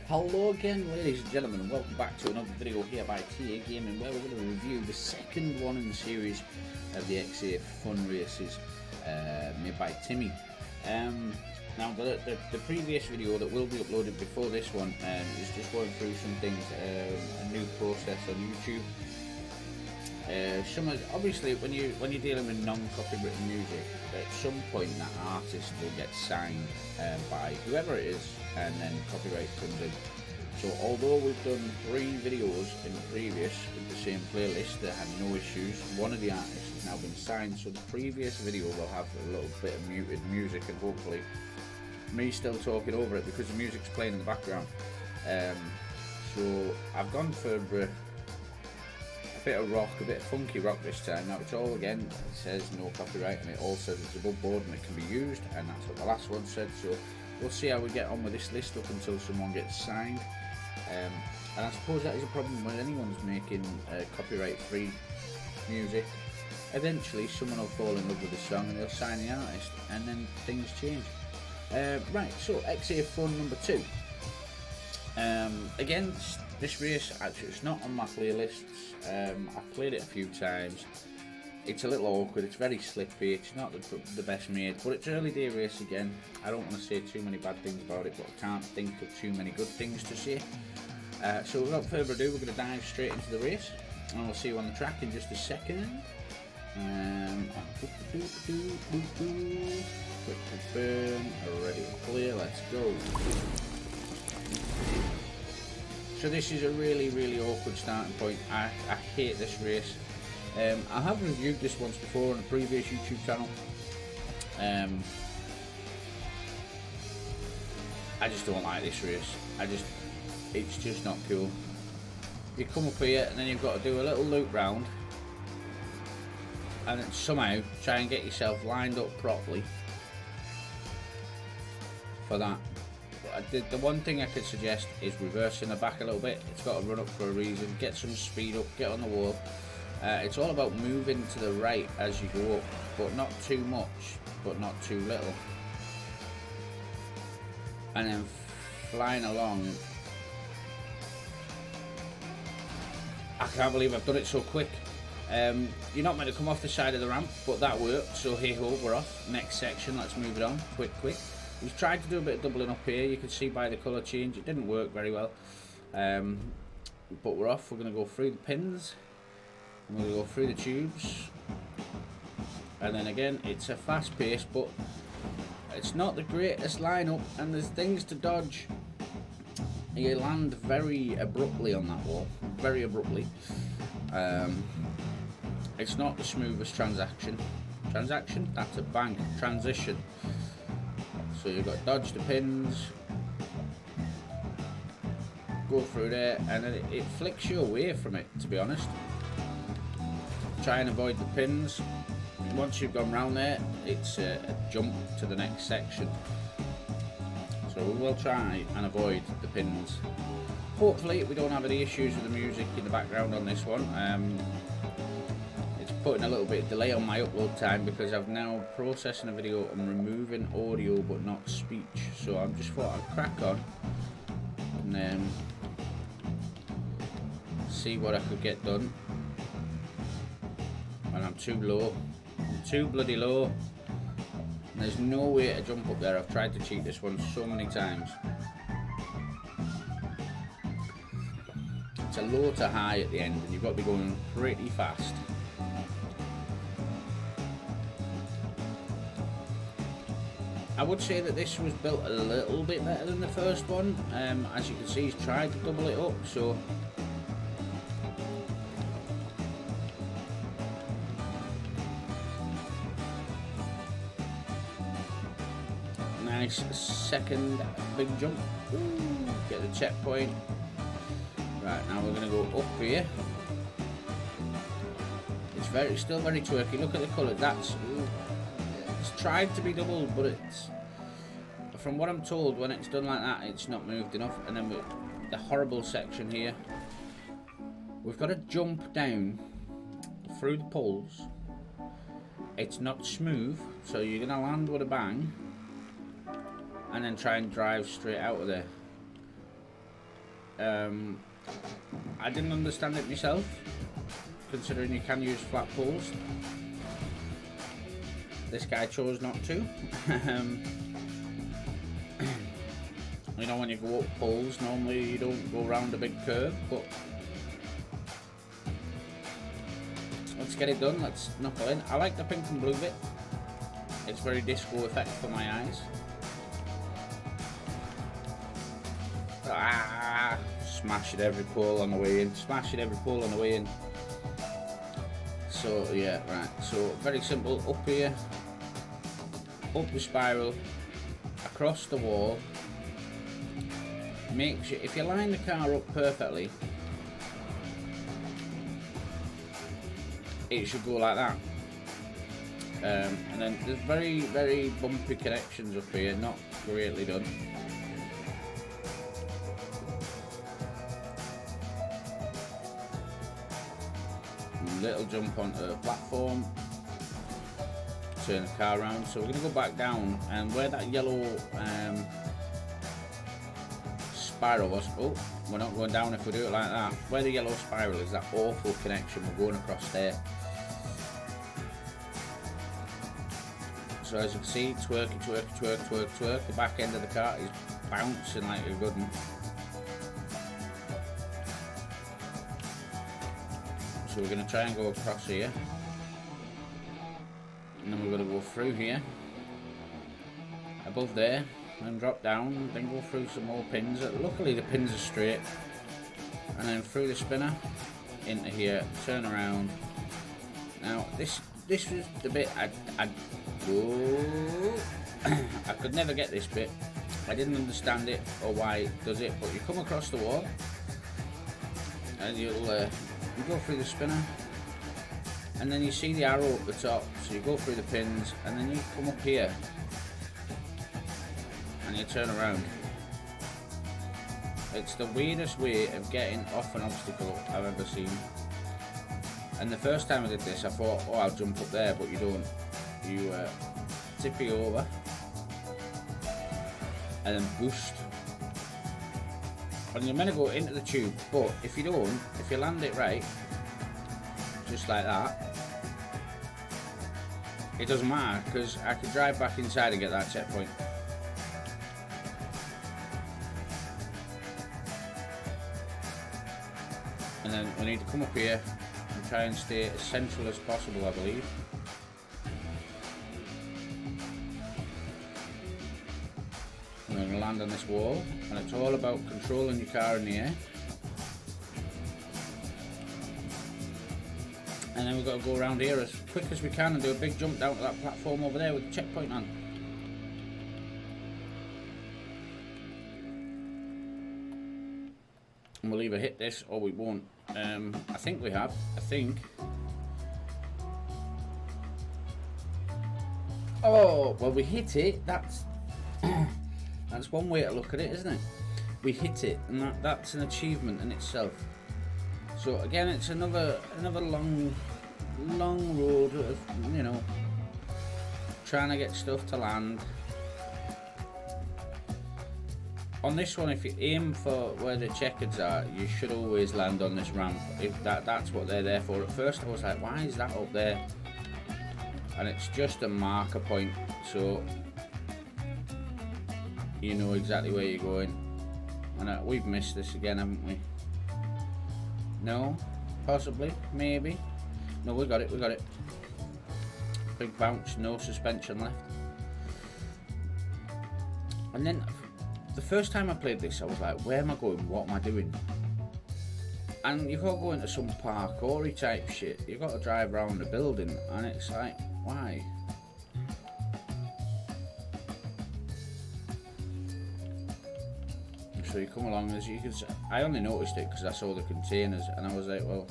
Hello again, ladies and gentlemen, and welcome back to another video here by timiiiii98 Gaming, where we're going to review the second one in the series of the XA Fun races made by Timmy. Now, the previous video that will be uploaded before this one is just going through some things, a new process on YouTube. Obviously, when you're dealing with non-copywritten music, at some point that artist will get signed by whoever it is, and then copyright comes in. So although we've done 3 videos in the previous with the same playlist that had no issues, one of the artists has now been signed. So the previous video will have a little bit of muted music and hopefully me still talking over it because the music's playing in the background. So I've gone for a bit of rock, a bit of funky rock this time. Now it's all, again, it says no copyright and it all says it's above board and it can be used, and that's what the last one said. So we'll see how we get on with this list up until someone gets signed. And I suppose that is a problem when anyone's making copyright free music. Eventually someone will fall in love with the song and they'll sign the artist, and then things change. Right, so XA Fun number 2. Again, this race, actually, it's not on my playlists. I've played it a few times. It's a little awkward, it's very slippy, it's not the best made, but it's early day race again. I don't want to say too many bad things about it, but I can't think of too many good things to say. So without further ado, we're going to dive straight into the race, and we'll see you on the track in just a second. Quick confirm, ready to clear, let's go. So this is a really awkward starting point. I hate this race. I have reviewed this once before on a previous YouTube channel. I just don't like this race. It's just not cool. You come up here and then you've got to do a little loop round and then somehow try and get yourself lined up properly for that. The one thing I could suggest is reversing the back a little bit. It's got to run up for a reason. Get some speed up, get on the wall. It's all about moving to the right as you go up, but not too much, but not too little. And then flying along. I can't believe I've done it so quick. You're not meant to come off the side of the ramp, but that worked, so hey ho, we're off. Next section, let's move it on, quick. We've tried to do a bit of doubling up here, you can see by the colour change, it didn't work very well. But we're off, we're going to go through the pins, and we're going to go through the tubes. And then again, it's a fast pace, but it's not the greatest lineup, and there's things to dodge. You land very abruptly on that wall, very abruptly. It's not the smoothest transition, that's a bank, transition. So you've got to dodge the pins, go through there, and then it flicks you away from it, to be honest. Try and avoid the pins. Once you've gone round there, it's a jump to the next section. So we will try and avoid the pins. Hopefully we don't have any issues with the music in the background on this one. It's putting a little bit of delay on my upload time because I've now processing a video and removing audio but not speech. So I just thought I'd crack on and then see what I could get done. And I'm too low. I'm too bloody low. And there's no way to jump up there. I've tried to cheat this one so many times. It's a low to high at the end and you've got to be going pretty fast. I would say that this was built a little bit better than the first one. As you can see, he's tried to double it up, so nice second big jump. Ooh, get the checkpoint. Right, now we're going to go up here. It's still very twerky. Look at the colour. It's tried to be doubled, but it's, from what I'm told, when it's done like that, it's not moved enough. And then the horrible section here, we've got to jump down through the poles. It's not smooth, so you're going to land with a bang and then try and drive straight out of there. I didn't understand it myself, considering you can use flat poles. This guy chose not to. You know, when you go up poles, normally you don't go around a big curve, but let's get it done, let's knuckle in. I like the pink and blue bit. It's very disco effect for my eyes. Ah, smash it every pole on the way in, smash it every pole on the way in. So yeah, right, so very simple. Up here, up the spiral, across the wall. Make sure, if you line the car up perfectly, it should go like that. And then there's very, very bumpy connections up here, not greatly done. Little jump onto the platform, turn the car around. So we're going to go back down, and where that yellow spiral was, oh, we're not going down if we do it like that. Where the yellow spiral is, that awful connection, we're going across there. So as you can see, twerky, twerky, twerk, twerk, twerk. The back end of the car is bouncing like a good one. So we're going to try and go across here, and then we're going to go through here, above there, and drop down, then go through some more pins. Luckily the pins are straight, and then through the spinner, into here, turn around. Now this was the bit I could never get this bit. I didn't understand it or why it does it, but you come across the wall, and you'll you go through the spinner, and then you see the arrow at the top, so you go through the pins, and then you come up here and you turn around. It's the weirdest way of getting off an obstacle I've ever seen. And the first time I did this, I thought, oh, I'll jump up there, but you don't. You tip it over and then boost. And you're meant to go into the tube, but if you don't, if you land it right, just like that, it doesn't matter, because I could drive back inside and get that checkpoint. And then we need to come up here and try and stay as central as possible, I believe. And we're going to land on this wall, and it's all about controlling your car in the air. And then we've got to go around here as quick as we can and do a big jump down to that platform over there with the checkpoint on. And we'll either hit this or we won't. I think we have. I think. Oh, well, we hit it. That's that's one way to look at it, isn't it? We hit it, and that's an achievement in itself. So again, it's another long road of, you know, trying to get stuff to land. On this one, if you aim for where the checkers are, you should always land on this ramp. If that's what they're there for. At first I was like, why is that up there? And it's just a marker point, so you know exactly where you're going. And we've missed this again, haven't we? No? Possibly? Maybe? No, we got it, we got it. Big bounce, no suspension left. And then the first time I played this, I was like, where am I going? What am I doing? And you've got to go into some parkour-y type shit. You've got to drive around the building, and it's like, why? So you come along, as you can see, I only noticed it because I saw the containers, and I was like, well,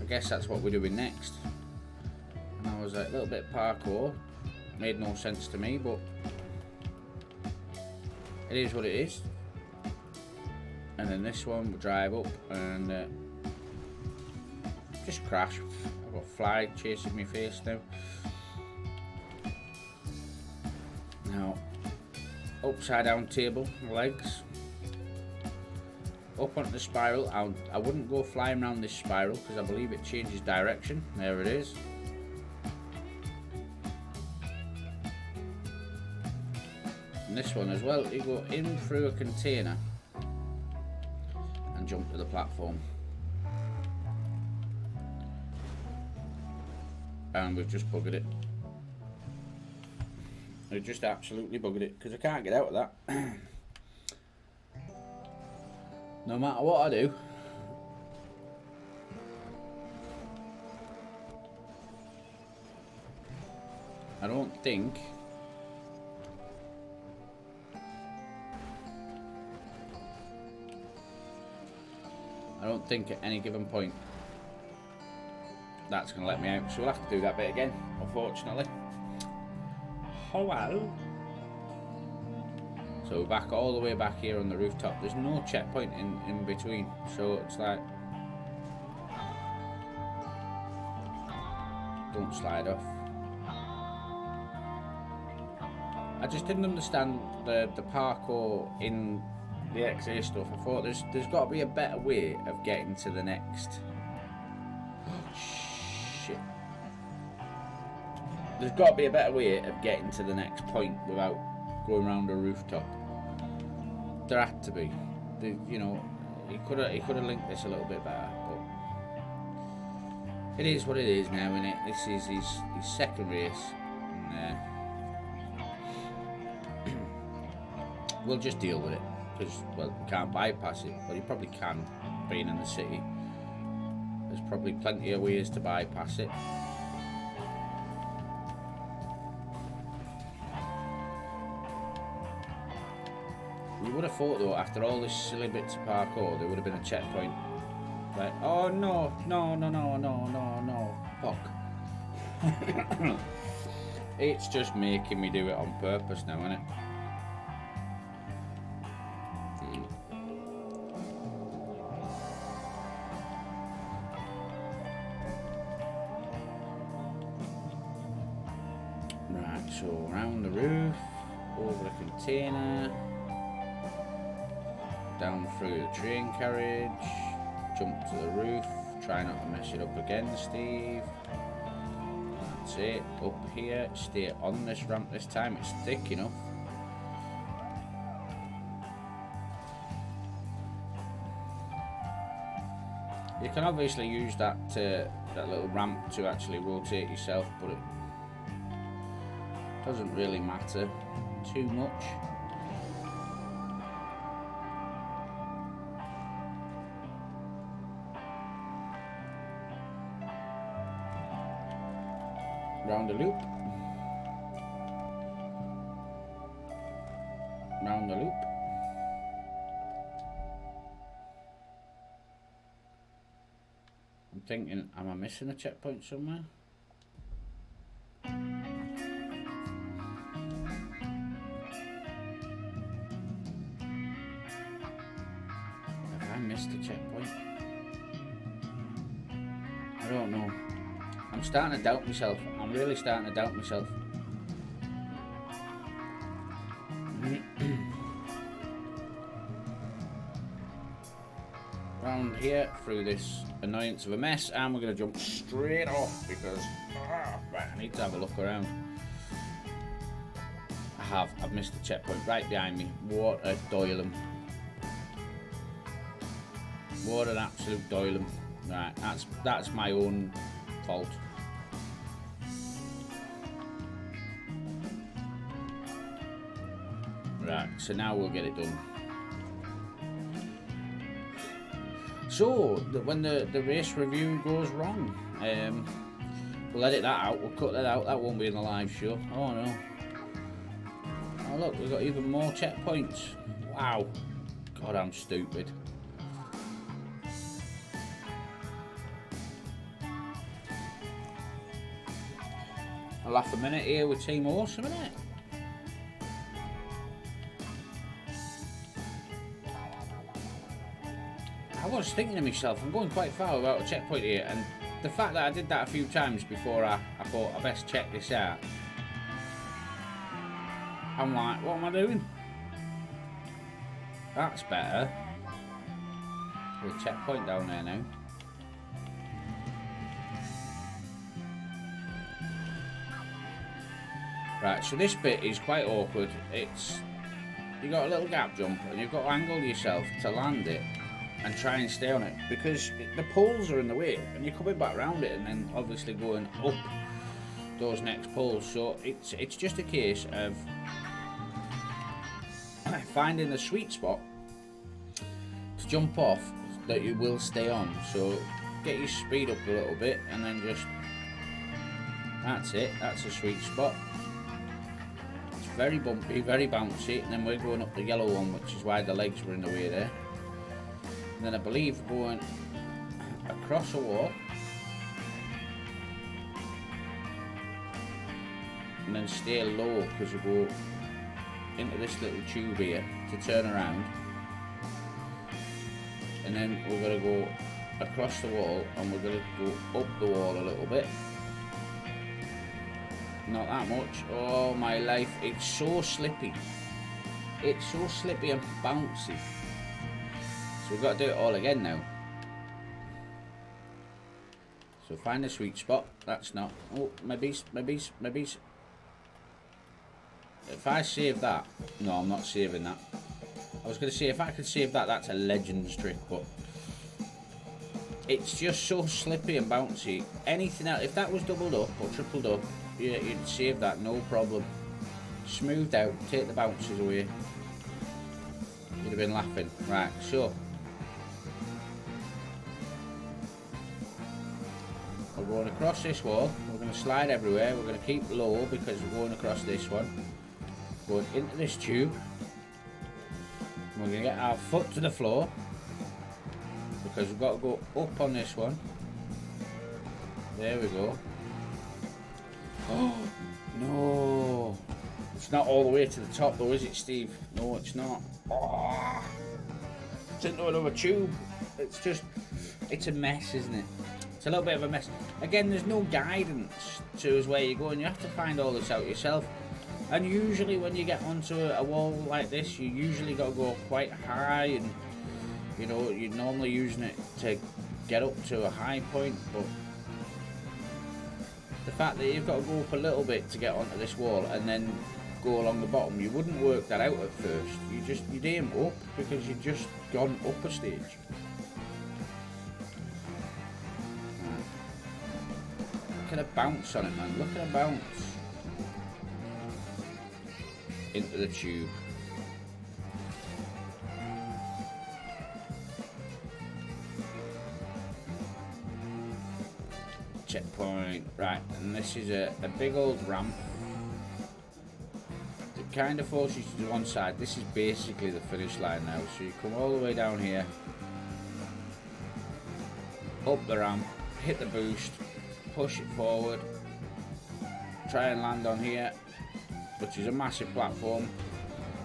I guess that's what we're doing next. And I was like, a little bit of parkour, made no sense to me, but it is what it is. And then this one, we drive up and just crash. I've got a fly chasing my face now. Now, upside down table, legs. up onto the spiral. I wouldn't go flying around this spiral because I believe it changes direction. There it is. And this one as well, you go in through a container and jump to the platform. And we've just buggered it. We've just absolutely buggered it because I can't get out of that. No matter what I do. I don't think at any given point that's going to let me out, so we'll have to do that bit again, unfortunately. Hello. So we're back all the way back here on the rooftop. There's no checkpoint in between, so it's like, don't slide off. I just didn't understand the parkour in the XA stuff. I thought there's got to be a better way of getting to the next. Oh, shit. There's got to be a better way of getting to the next point without going around a rooftop. There had to be. You know, he could have linked this a little bit better, but it is what it is now, isn't it? This is his second race, and we'll just deal with it because, well, we can't bypass it, but you probably can, being in the city. There's probably plenty of ways to bypass it. You would have thought though, after all this silly bits of parkour, there would have been a checkpoint. Like, oh no, fuck. It's just making me do it on purpose now, isn't it? Right, so around the roof, over the container, down through the train carriage, jump to the roof, try not to mess it up again, Steve. That's it, up here, stay on this ramp this time, it's thick enough. You can obviously use that little ramp to actually rotate yourself, but it doesn't really matter too much. Round the loop. Round the loop. I'm thinking, am I missing a checkpoint somewhere? Have I missed a checkpoint? I don't know. I'm starting to doubt myself. I'm really starting to doubt myself. Round here through this annoyance of a mess, and we're going to jump straight off because right, I need to have a look around. I've missed the checkpoint right behind me. What a doylem. What an absolute doylem. Right, that's my own fault. Right, so now we'll get it done. So, when the race review goes wrong, we'll edit that out, we'll cut that out, that won't be in the live show. Oh no. Oh look, we've got even more checkpoints. Wow. God, I'm stupid. I'll laugh a minute here with Team Awesome, innit? I was thinking to myself, I'm going quite far without a checkpoint here, and the fact that I did that a few times before I thought I best check this out, I'm like, what am I doing? That's better. There's a checkpoint down there now. Right, so this bit is quite awkward. You got a little gap jump and you've got to angle yourself to land it and try and stay on it, because the poles are in the way and you're coming back around it and then obviously going up those next poles. So it's just a case of finding the sweet spot to jump off that you will stay on. So get your speed up a little bit and then just, that's it, that's a sweet spot. It's very bumpy, very bouncy, and then we're going up the yellow one, which is why the legs were in the way there. And then I believe we're going across a wall and then stay low, because we go into this little tube here to turn around, and then we're going to go across the wall and we're going to go up the wall a little bit. Not that much. Oh my life, it's so slippy. It's so slippy and bouncy. So we've got to do it all again now. So find the sweet spot. That's not. Oh, maybe. If I save that. No, I'm not saving that. I was going to say, if I could save that, that's a Legends trick, but it's just so slippy and bouncy. Anything else, if that was doubled up or tripled up, yeah, you'd save that, no problem. Smoothed out, take the bounces away. You'd have been laughing. Right, so we're going across this wall. We're going to slide everywhere. We're going to keep low because we're going across this one. Going into this tube. We're going to get our foot to the floor because we've got to go up on this one. There we go. Oh no, it's not all the way to the top though, is it, Steve? No, it's not. Oh, it's into another tube. It's a mess, isn't it? It's a little bit of a mess. Again, there's no guidance to us where you're going. You have to find all this out yourself. And usually when you get onto a wall like this, you usually got to go quite high, and you know, you're normally using it to get up to a high point, but the fact that you've got to go up a little bit to get onto this wall and then go along the bottom, you wouldn't work that out at first. You'd aim up because you've just gone up a stage. Look at a bounce on it, man. Look at a bounce into the tube. Checkpoint, right, and this is a big old ramp that kind of forces you to one side. This is basically the finish line now, so you come all the way down here, up the ramp, hit the boost, push it forward, try and land on here, which is a massive platform,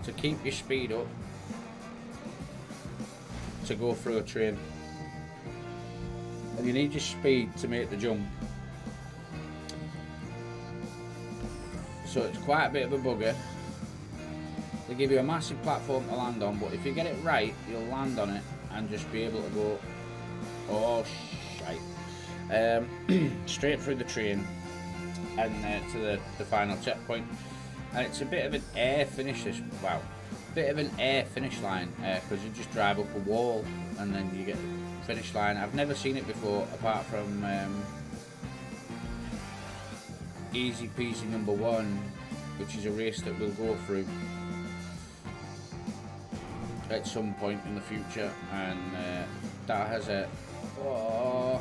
to keep your speed up to go through a train. And you need your speed to make the jump. So it's quite a bit of a bugger. They give you a massive platform to land on, but if you get it right, you'll land on it and just be able to go, oh shite, straight through the train and to the final checkpoint. And it's a bit of an air finish, bit of an air finish line, because you just drive up a wall and then you get the finish line. I've never seen it before apart from Easy Peasy #1, which is a race that we'll go through at some point in the future, and that has a, oh,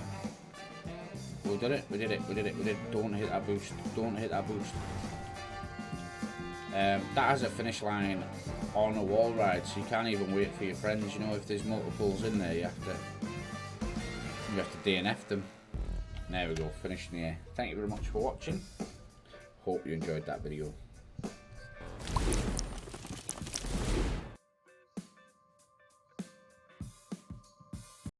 we did it, don't hit that boost, that has a finish line on a wall ride, so you can't even wait for your friends. You know, if there's multiples in there, you have to DNF them. There we go, finish in the air. Thank you very much for watching. Hope you enjoyed that video.